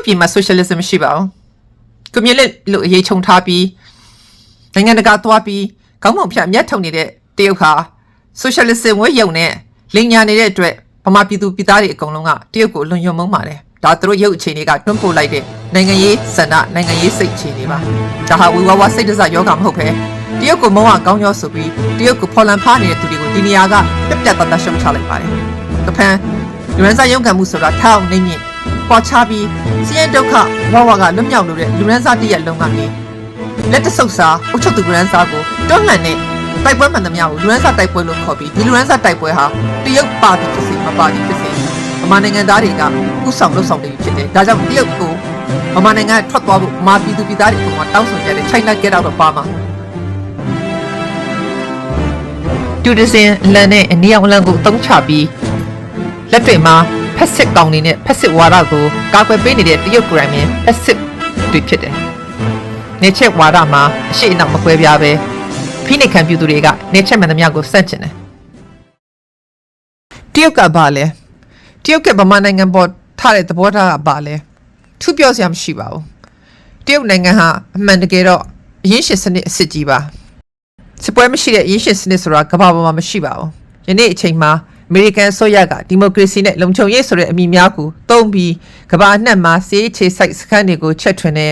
ပြည်မှာ socialism ရှိပါဘူး။ကွန်မြူနစ်လို့အရေးချုံထားပြီးနိုင်ငံတကာသွားပြီးခေါင်းပုံဖြတ်အမျက်ထုတ်နေတဲ့တရုတ်ဟာ socialism ဝဲယုံနဲ့လင်ညာနေတဲ့အတွက်ဗမာပြည်သူပြည်သားတွေအကုန်လုံးကတရုတ်ကိုလွန်ယွံမုန်းပါတယ်။ဒါသူတို့ရုပ်အခြေအနေကတွန်းပို့လိုက်တဲ့နိုင်ငံရေးစန္ဒနိုင်ငံရေးစိတ်အခြေအနေပါ။ဒါဟာဝီဝါဝါစိတ်တစယောဂမဟုတ်ပဲတရုတ်ကိုမုန်းအောင်ကောင်းရောဆိုပြီးတရုတ်ကိုဖော်လန်ဖားနေတဲ့သူတွေကိုဒီနေရာကပြက်ပြက်တတ်တတ်ရှုံချလိုက်ပါတယ်။တဖန်လူရန်စားရုံးကန်မှုဆိုတာထောက်နေမြင့်ပွာချပြီးစီးရင်ဒုက္ခဝါဝါကလွတ်မြောက်လို့တဲ့လူရန်စားတရက်လုံးကနေလက်တဆုပ်စာအုတ်ချုပ်သူလူရန်စားကိုတွန်းလှန်တဲ့တိုက်ပွဲမှန်သမျှကိုလူရန်စားတိုက်ပွဲလို့ခေါ်ပြီးဒီလူရန်စားတိုက်ပွဲဟာတရုတ်ပါတီဖြစ်စေမပါတီဖြစ်စေဗမာနိုင်ငံသားတွေကဥဆောင်လှုပ်ဆောင်နေဖြစ်တယ်ဒါကြောင့်တရုတ်ကိုဗမာနိုင်ငံထွက်သွားဖို့ဗမာပြည်သူပြည်သားတွေကတောင်းဆိုကြတယ် China get out of Burma တူဒစင်လန်နဲ့အနီအောင်လန်ကိုအသုံးချပြီးလက်တွေမှာဖက်စစ်ကောင်နေနဲ့ဖက်စစ်ဝါဒကိုကာကွယ်ပေးနေတဲ့တရုတ်ဂရမ်မင်းဖက်စစ်တွေဖြစ်တယ်နေချက်ဝါဒမှာအရှိအနောက်မကွဲပြားပဲဖိနှိပ်ခံပြည်သူတွေကနေချက်မှန်သမျှကိုစန့်ကျင်တယ်တရုတ်ကဘာလဲတရုတ်ကဗမာနိုင်ငံပေါ်ထားတဲ့သဘောထားကဘာလဲသူပြောစရာမရှိပါဘူးတရုတ်နိုင်ငံဟာအမှန်တကယ်တော့အရင်းရှင်စနစ်အစ်စ်ကြီးပါစစ်ပွဲမရှိတဲ့အရင်းရှင်စနစ်ဆိုတာကမ္ဘာပေါ်မှာမရှိပါဘူးယနေ့အချိန်မှာအမေရိကန်အစိုးရကဒီမိုကရေစီနဲ့လုံခြုံရေးဆိုတဲ့အမည်များကိုသုံးပြီးကမ္ဘာအနှံ့မှာစီးခြေစိုက်စခန်းတွေကိုချက်ထွင်နေ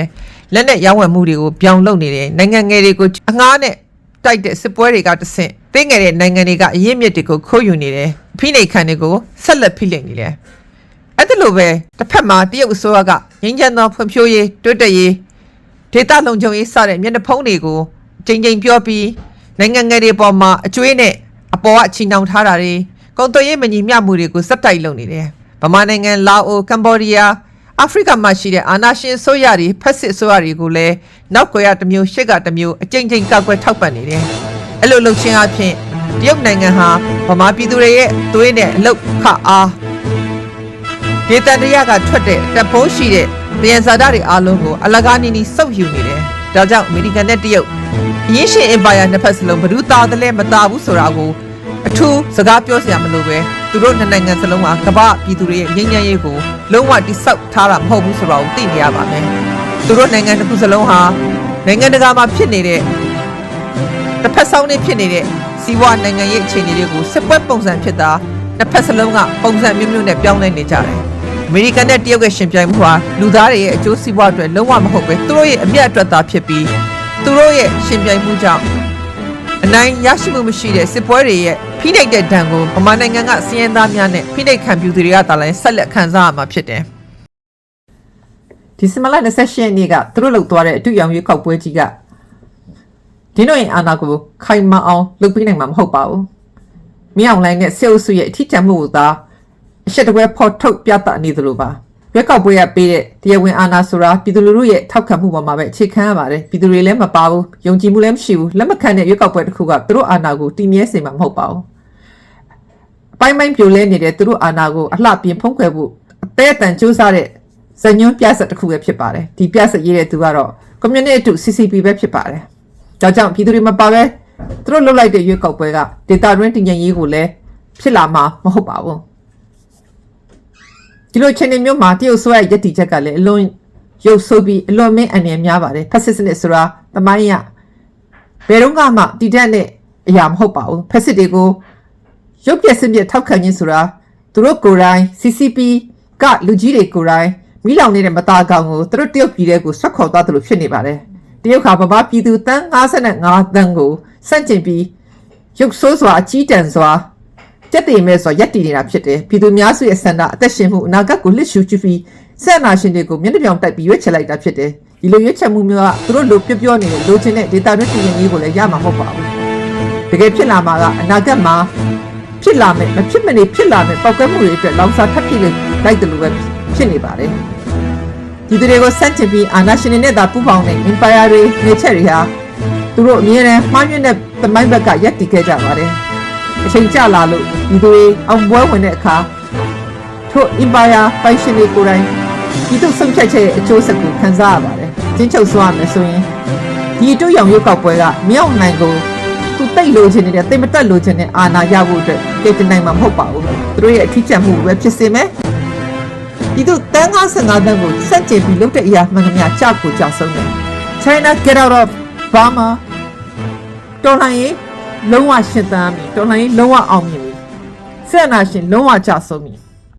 လက်နဲ့ရောင်းဝယ်မှုတွေကိုပြောင်းလုပ်နေတယ်နိုင်ငံငယ်တွေကိုအငှားနဲ့တိုက်တဲ့စစ်ပွဲတွေကတဆင့်သိငယ်တဲ့နိုင်ငံတွေကအရင်းမြစ်တွေကိုခိုးယူနေတယ်ဖိနှိပ်ခံတွေကိုဆက်လက်ဖိနှိပ်နေတယ်အဲ့ဒါလိုပဲတစ်ဖက်မှာတရုတ်အစိုးရကငင်းချမ်းသောဖွံ့ဖြိုးရေးတိုးတက်ရေးဒေသလုံခြုံရေးစတဲ့မျက်နှာဖုံးတွေကိုချိန်ချိန်ပြောပြီးနိုင်ငံငယ်တွေပေါ်မှာအကျွေးနဲ့အပေါ်ကချီနှောင်ထားတာတွေကုန်သွယ်ရေးမညီမျှမှုတွေကိုစက်တိုက်လုပ်နေတယ်ဗမာနိုင်ငံလာအိုကမ်ဘောဒီးယားအာဖရိကမှာရှိတဲ့အာဏာရှင်ဆိုရတွေဖက်စစ်ဆိုရတွေကိုလည်းနောက်ကွယ်ရတစ်မျိုးရှေ့ကတစ်မျိုးအကြိမ်ကြိမ်ကောက်ွယ်ထောက်ပံ့နေတယ်အဲ့လိုလုပ်ခြင်းအပြင်တရုတ်နိုင်ငံဟာဗမာပြည်သူတွေရဲ့သွေးနဲ့အလုတ်ခအားဒေသတရားကထွက်တဲ့တပ်ဖိုးရှိတဲ့တယံဇာတာတွေအားလုံးကိုအလကားနီနီစုပ်ယူနေတယ်ဒါကြောင့်အမေရိကန်နဲ့တရုတ်အရင်းရှင်အင်ပါယာနှစ်ဖက်စလုံးဘယ်သူသားတယ်လဲမသားဘူးဆိုတာကိုအထူးစကားပြောစရာမလိုပဲသူတို့နိုင်ငံစလုံးမှာကမ္ဘာပြည်သူတွေရဲ့ငြိမ်းချမ်းရေးကိုလုံးဝတိဆောက်ထားတာမဟုတ်ဘူးဆိုတာကိုသိနေရပါမယ်သူတို့နိုင်ငံတစ်ခုစလုံးဟာနိုင်ငံတကာမှာဖြစ်နေတဲ့တစ်ဖက်ဆောင်နေဖြစ်နေတဲ့စီးပွားနိုင်ငံရေးအခြေအနေတွေကိုစစ်ပွဲပုံစံဖြစ်တာတစ်ဖက်စလုံးကပုံစံမျိုးမျိုးနဲ့ပြောင်းလဲနေကြတယ်အမေရိကန်နဲ့တရုတ်ရဲ့ရှင်ပြိုင်မှုဟာလူသားတွေရဲ့အကျိုးစီးပွားအတွက်လုံးဝမဟုတ်ပဲသူတို့ရဲ့အမြတ်အတွက်သာဖြစ်ပြီးသူတို့ရဲ့ရှင်ပြိုင်မှုကြောင့်အနိုင်ရရှိမှုမရှိတဲ့စစ်ပွဲတွေရဲ့ဖိနှိပ်တဲ့ဒဏ်ကိုဗမာနိုင်ငံကစီးရင်သားများနဲ့ဖိနှိပ်ခံပြည်သူတွေကသာလည်းဆက်လက်ခံစားရမှာဖြစ်တယ်ဒီစမလာ28ရက်နေ့ကသူတို့လုပ်သွားတဲ့အတူရောင်ရွေးကောက်ပွဲကြီးကဒီနိုရင်အာနာကိုခိုင်မာအောင်လုပ်ပေးနိုင်မှာမဟုတ်ပါဘူးမင်းအောင်လိုင်းနဲ့စေအုပ်စုရဲ့အထီးကျန်မှုကိုသာအရှက်တကွဲဖော်ထုတ်ပြသနေသလိုပါရွေးကောက်ပွဲရပေးတဲ့တရားဝင်အာဏာဆိုတာပြည်သူလူထုရဲ့ထောက်ခံမှုပေါ်မှာပဲအခြေခံရပါတယ်ပြည်သူတွေလည်းမပါဘူးယုံကြည်မှုလည်းမရှိဘူးလက်မခံတဲ့ရွေးကောက်ပွဲတစ်ခုကသူတို့အာဏာကိုတည်မြဲစေမှာမဟုတ်ပါဘူးအပိုင်းပိုင်းပြိုလဲနေတဲ့သူတို့အာဏာကိုအလှပြင်ဖုံးကွယ်ဖို့အသေးအတန်စူးစမ်းတဲ့ဇညွန်းပြဆက်တစ်ခုပဲဖြစ်ပါတယ်ဒီပြဆက်ရေးတဲ့သူကတော့ကွန်မြူနစ်အတူ CCP ပဲဖြစ်ပါတယ်ဒါကြောင့်ပြည်သူတွေမပါပဲသူတို့လှုပ်လိုက်တဲ့ရွေးကောက်ပွဲကဒေတာရင်းတင်ញရေးကိုလည်းဖြစ်လာမှာမဟုတ်ပါဘူးဒီလိုချင်းနေမျိုးမှာတရုတ်ဆိုရဲ့ယက်တီချက်ကလည်းအလွန်ရုပ်ဆိုးပြီးအလွန်မင်းအနေနဲ့များပါတယ်ဖက်စစ်စနစ်ဆိုတာတမိုင်းရဘယ်တော့မှတည်တတ်တဲ့အရာမဟုတ်ပါဘူးဖက်စစ်တွေကိုရုပ်ပြက်စနစ်ထောက်ခံခြင်းဆိုတာသူတို့ကိုယ်တိုင် CCP ကလူကြီးတွေကိုယ်တိုင်မိလောင်နေတဲ့မသားကောင်ကိုသူတို့တရုတ်ပြည်တဲ့ကိုဆွတ်ခေါ်သွားသလိုဖြစ်နေပါတယ်တရုတ်ခါဗမာပြည်သူတန်း55တန်းကိုစန့်ကျင်ပြီးရုပ်ဆိုးစွာအကြီးတန်းစွာကျက်တည်မဲ့ဆိုရက်တည်နေတာဖြစ်တယ်ပြည်သူများစုရဲ့ဆန္ဒအသက်ရှင်မှုအနာဂတ်ကိုလစ်ရှုကြည့်ပြီးဆက်နာရှင်တွေကိုမျက်နှာပြောင်တိုက်ပြီးရွေးချယ်လိုက်တာဖြစ်တယ်ဒီလိုရွေးချယ်မှုမျိုးကသူတို့လိုပြောနေတဲ့လိုချင်တဲ့ဒေတာရင်းတည်ငြိမ်ရေးကိုလည်းရမှာမဟုတ်ပါဘူးတကယ်ဖြစ်လာမှာကအနာဂတ်မှာဖြစ်လာမယ်မဖြစ်မနေဖြစ်လာမယ်ပောက်ကွဲမှုတွေအတွက်လောင်စာထပ်ဖြစ်လိုက်တယ်လို့ပဲဖြစ်နေပါတယ်ဒီတွေကိုစန့်ကျင်ပြီးအာဏာရှင်တွေနဲ့သာပူးပေါင်းတဲ့ empire တွေနေချက်တွေဟာသူတို့အမြဲတမ်းမှားယွင်းတဲ့သမိုင်းဘက်ကရက်တည်ခဲ့ကြပါတယ်အချိန်ကြာလာလို့ဒီတွေအောင်ပွဲဝင်တဲ့အခါထို့ empire ပိုင်ရှင်တွေကိုယ်တိုင်ဒီတို့ဆုံးဖြတ်ချက်ရဲ့အကျိုးဆက်ကိုခံစားရပါတယ်ကျင်းချုပ်ဆိုရမယ်ဆိုရင်ဒီတို့ရောင်ရုပ်ကောက်ပွဲကမြောက်နိုင်ကိုသူတိတ်လိုချင်နေတဲ့တိတ်မတက်လိုချင်တဲ့အာဏာရဖို့အတွက်တည်တည်နိုင်မှာမဟုတ်ပါဘူးသူတို့ရဲ့အထီးကျန်မှုပဲဖြစ်စေမယ် ပြည်သူတန်း55 သန်းကိုစက်ကျင်ပြီးလုပ်တဲ့အရာမှန်သမျှကြောက်ကိုကြောက်ဆုံးတယ် China get out of Burma တော်လှန်ရေးလုံးဝရှင်းသမ်းပြီတော်လှန်ရေးလုံးဝအောင်မြင်ပြီဆက်အနာရှင်လုံးဝကြဆုံးပြီ